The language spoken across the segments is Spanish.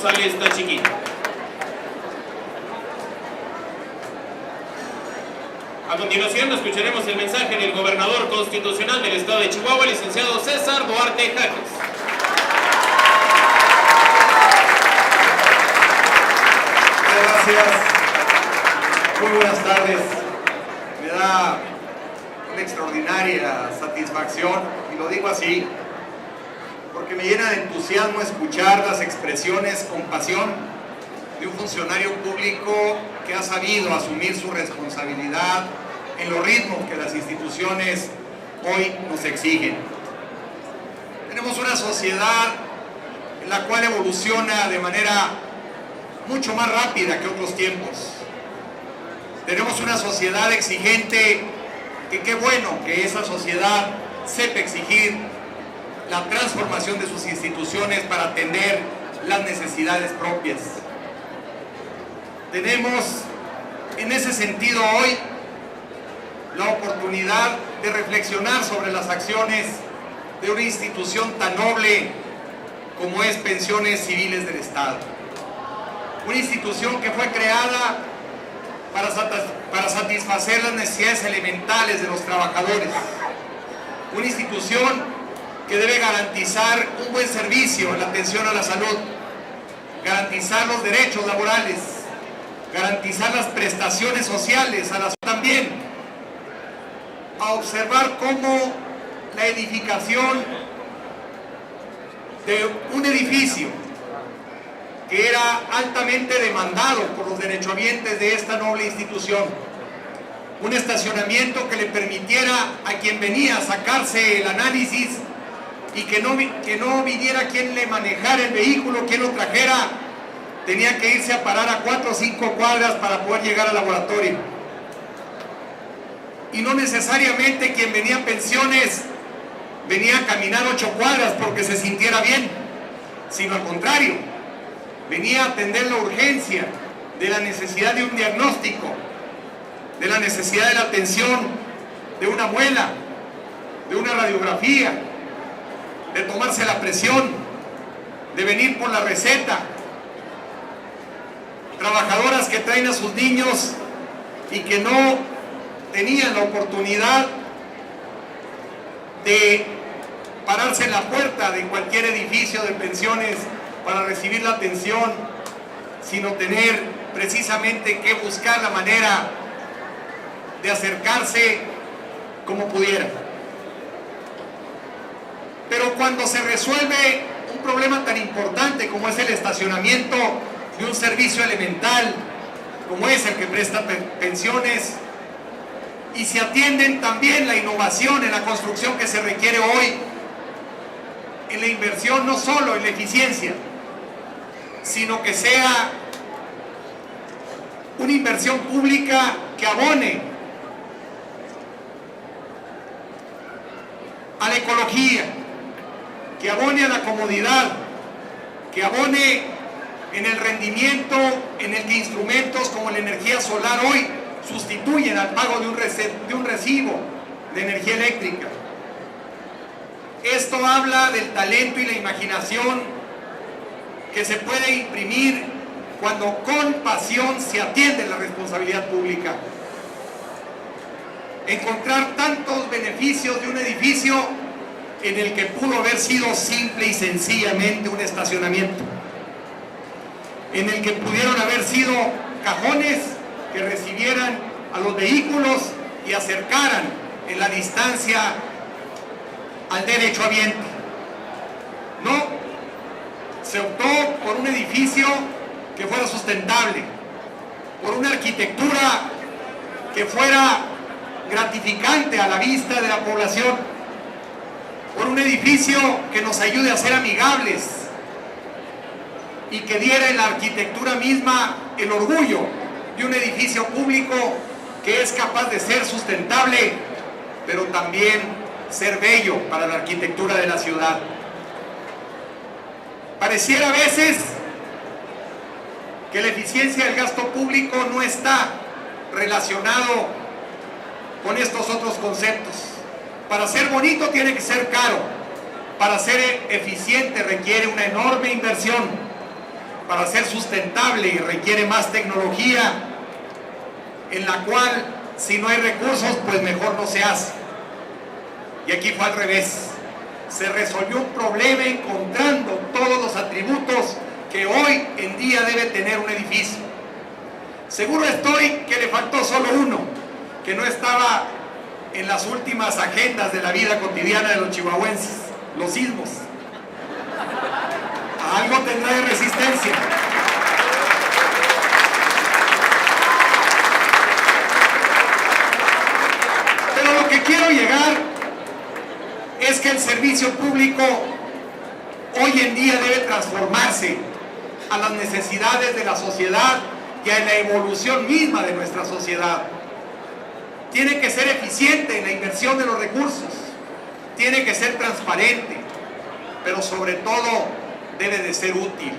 González Tachiquín. A continuación escucharemos el mensaje del gobernador constitucional del estado de Chihuahua, licenciado César Duarte Jaques. Gracias. Muy buenas tardes. Me da una extraordinaria satisfacción, y lo digo así, porque me llena de entusiasmo escuchar las expresiones con pasión de un funcionario público que ha sabido asumir su responsabilidad en los ritmos que las instituciones hoy nos exigen. Tenemos una sociedad en la cual evoluciona de manera mucho más rápida que otros tiempos. Tenemos una sociedad exigente que qué bueno que esa sociedad sepa exigir la transformación de sus instituciones para atender las necesidades propias. Tenemos en ese sentido hoy la oportunidad de reflexionar sobre las acciones de una institución tan noble como es Pensiones Civiles del Estado. Una institución que fue creada para satisfacer las necesidades elementales de los trabajadores. Una institución que debe garantizar un buen servicio en la atención a la salud, garantizar los derechos laborales, garantizar las prestaciones sociales a la también, a observar cómo la edificación de un edificio que era altamente demandado por los derechohabientes de esta noble institución, un estacionamiento que le permitiera a quien venía a sacarse el análisis y que no viniera quien le manejara el vehículo, quien lo trajera, tenía que irse a parar a 4 o 5 cuadras para poder llegar al laboratorio. Y no necesariamente quien venía a pensiones venía a caminar 8 cuadras porque se sintiera bien, sino al contrario, venía a atender la urgencia de la necesidad de un diagnóstico, de la necesidad de la atención de una muela, de una radiografía, de tomarse la presión, de venir por la receta. Trabajadoras que traen a sus niños y que no tenían la oportunidad de pararse en la puerta de cualquier edificio de pensiones para recibir la atención, sino tener precisamente que buscar la manera de acercarse como pudiera. Pero cuando se resuelve un problema tan importante como es el estacionamiento de un servicio elemental, como es el que presta pensiones, y se atienden también la innovación en la construcción que se requiere hoy, en la inversión no solo en la eficiencia, sino que sea una inversión pública que abone a la ecología, que abone a la comodidad, que abone en el rendimiento en el que instrumentos como la energía solar hoy sustituyen al pago de un recibo de energía eléctrica. Esto habla del talento y la imaginación que se puede imprimir cuando con pasión se atiende la responsabilidad pública. Encontrar tantos beneficios de un edificio en el que pudo haber sido simple y sencillamente un estacionamiento, en el que pudieron haber sido cajones que recibieran a los vehículos y acercaran en la distancia al derechohabiente. No, se optó por un edificio que fuera sustentable, por una arquitectura que fuera gratificante a la vista de la población, por un edificio que nos ayude a ser amigables y que diera en la arquitectura misma el orgullo de un edificio público que es capaz de ser sustentable, pero también ser bello para la arquitectura de la ciudad. Pareciera a veces que la eficiencia del gasto público no está relacionado con estos otros conceptos. Para ser bonito tiene que ser caro. Para ser eficiente requiere una enorme inversión. para ser sustentable y requiere más tecnología, en la cual si no hay recursos, pues mejor no se hace. Y aquí fue al revés. Se resolvió un problema encontrando todos los atributos que hoy en día debe tener un edificio. Seguro estoy que le faltó solo uno, que no estaba en las últimas agendas de la vida cotidiana de los chihuahuenses: los sismos. Algo tendrá de resistencia. Pero lo que quiero llegar es que el servicio público hoy en día debe transformarse a las necesidades de la sociedad y a la evolución misma de nuestra sociedad. Tiene que ser eficiente en la inversión de los recursos, tiene que ser transparente, pero sobre todo debe de ser útil.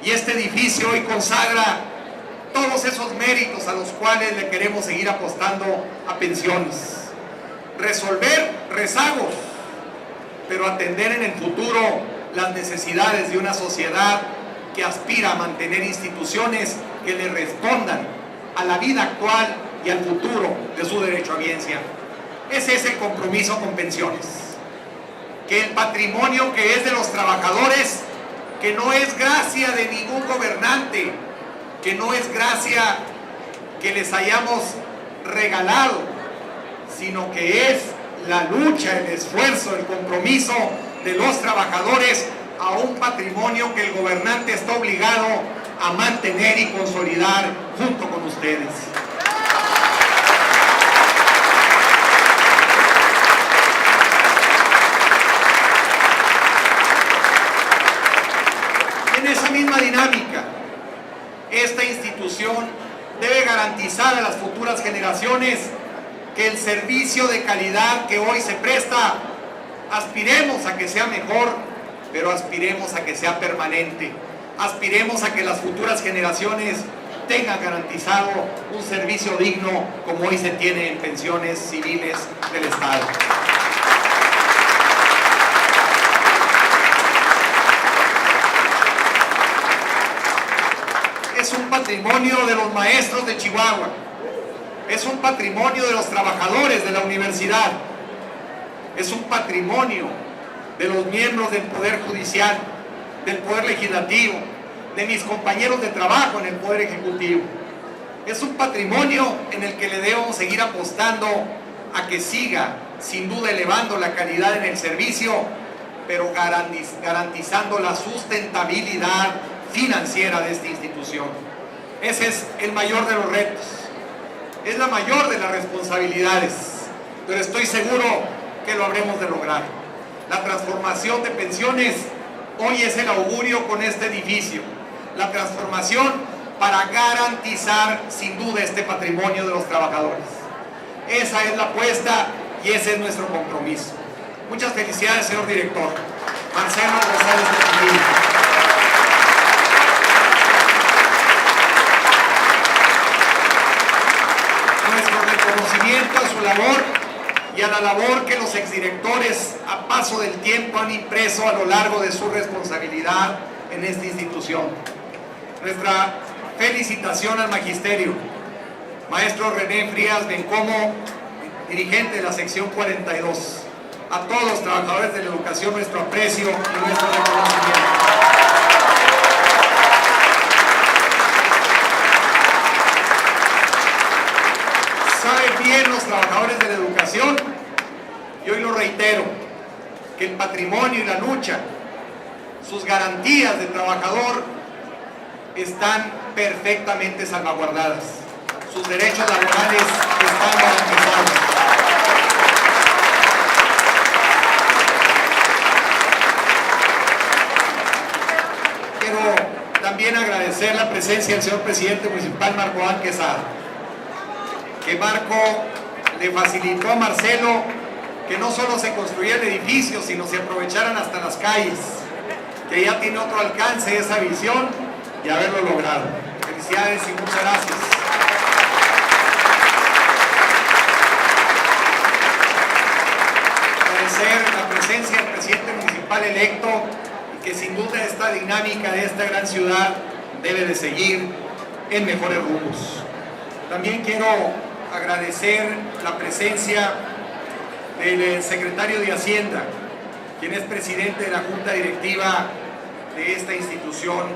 Y este edificio hoy consagra todos esos méritos a los cuales le queremos seguir apostando a pensiones. Resolver rezagos, pero atender en el futuro las necesidades de una sociedad que aspira a mantener instituciones que le respondan a la vida actual y al futuro de su derecho a biencia. Ese es el compromiso con pensiones. Que el patrimonio que es de los trabajadores, que no es gracia de ningún gobernante, que no es gracia que les hayamos regalado, sino que es la lucha, el esfuerzo, el compromiso de los trabajadores a un patrimonio que el gobernante está obligado a mantener y consolidar junto con ustedes. En esa misma dinámica, esta institución debe garantizar a las futuras generaciones que el servicio de calidad que hoy se presta, aspiremos a que sea mejor, pero aspiremos a que sea permanente. Aspiremos a que las futuras generaciones tengan garantizado un servicio digno como hoy se tiene en pensiones civiles del Estado. Es un patrimonio de los maestros de Chihuahua. Es un patrimonio de los trabajadores de la universidad. Es un patrimonio de los miembros del Poder Judicial, del Poder Legislativo, de mis compañeros de trabajo en el Poder Ejecutivo. Es un patrimonio en el que le debemos seguir apostando a que siga, sin duda, elevando la calidad en el servicio, pero garantizando la sustentabilidad financiera de esta institución. Ese es el mayor de los retos. Es la mayor de las responsabilidades, pero estoy seguro que lo habremos de lograr. La transformación de pensiones hoy es el augurio con este edificio. La transformación para garantizar sin duda este patrimonio de los trabajadores. Esa es la apuesta y ese es nuestro compromiso. Muchas felicidades, señor director. Marcelo Rosales de Familia. Reconocimiento a su labor y a la labor que los exdirectores a paso del tiempo han impreso a lo largo de su responsabilidad en esta institución. Nuestra felicitación al magisterio, maestro René Frías Bencomo, dirigente de la sección 42. A todos los trabajadores de la educación, nuestro aprecio y nuestro reconocimiento. Saben bien los trabajadores de la educación, y hoy lo reitero, que el patrimonio y la lucha, sus garantías de trabajador están perfectamente salvaguardadas. Sus derechos laborales están garantizados. Quiero también agradecer la presencia del señor presidente municipal, Marco Ángel Quesada, que Marco le facilitó a Marcelo que no solo se construyera el edificio, sino se aprovecharan hasta las calles, que ya tiene otro alcance esa visión y haberlo logrado. Felicidades y muchas gracias. Agradecer la presencia del presidente municipal electo y que sin duda esta dinámica de esta gran ciudad debe de seguir en mejores rumbos. También quiero agradecer la presencia del secretario de Hacienda, quien es presidente de la Junta Directiva de esta institución.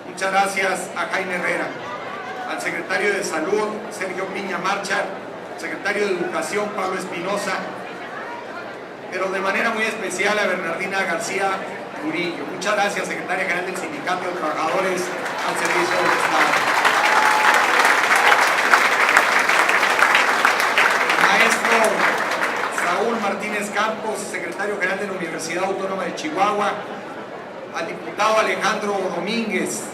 Muchas gracias a Jaime Herrera, al secretario de Salud, Sergio Piña Marchar, secretario de Educación, Pablo Espinosa, pero de manera muy especial a Bernardina García Murillo. Muchas gracias, secretaria general del Sindicato de Trabajadores al Servicio del Estado. Maestro Saúl Martínez Campos, secretario general de la Universidad Autónoma de Chihuahua, al diputado Alejandro Domínguez,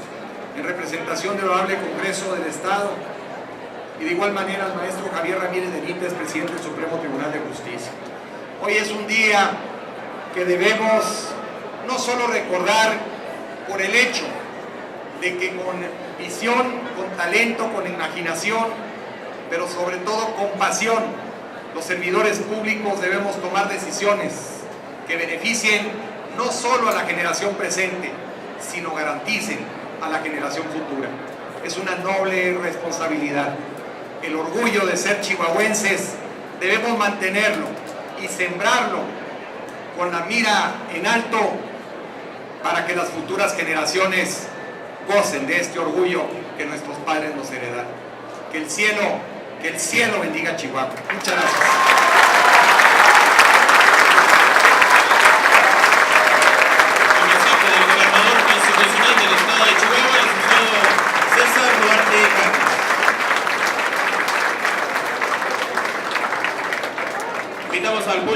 en representación del Honorable Congreso del Estado, y de igual manera al maestro Javier Ramírez de Benítez, presidente del Supremo Tribunal de Justicia. Hoy es un día que debemos no solo recordar por el hecho de que con visión, con talento, con imaginación, pero sobre todo con pasión, los servidores públicos debemos tomar decisiones que beneficien no solo a la generación presente, sino garanticen a la generación futura. Es una noble responsabilidad. El orgullo de ser chihuahuenses debemos mantenerlo y sembrarlo con la mira en alto para que las futuras generaciones gocen de este orgullo que nuestros padres nos heredaron. Que el cielo bendiga a Chihuahua. Muchas gracias. Constitucional del Estado de Chihuahua, el licenciado César Duarte Cárdenas. Invitamos al público.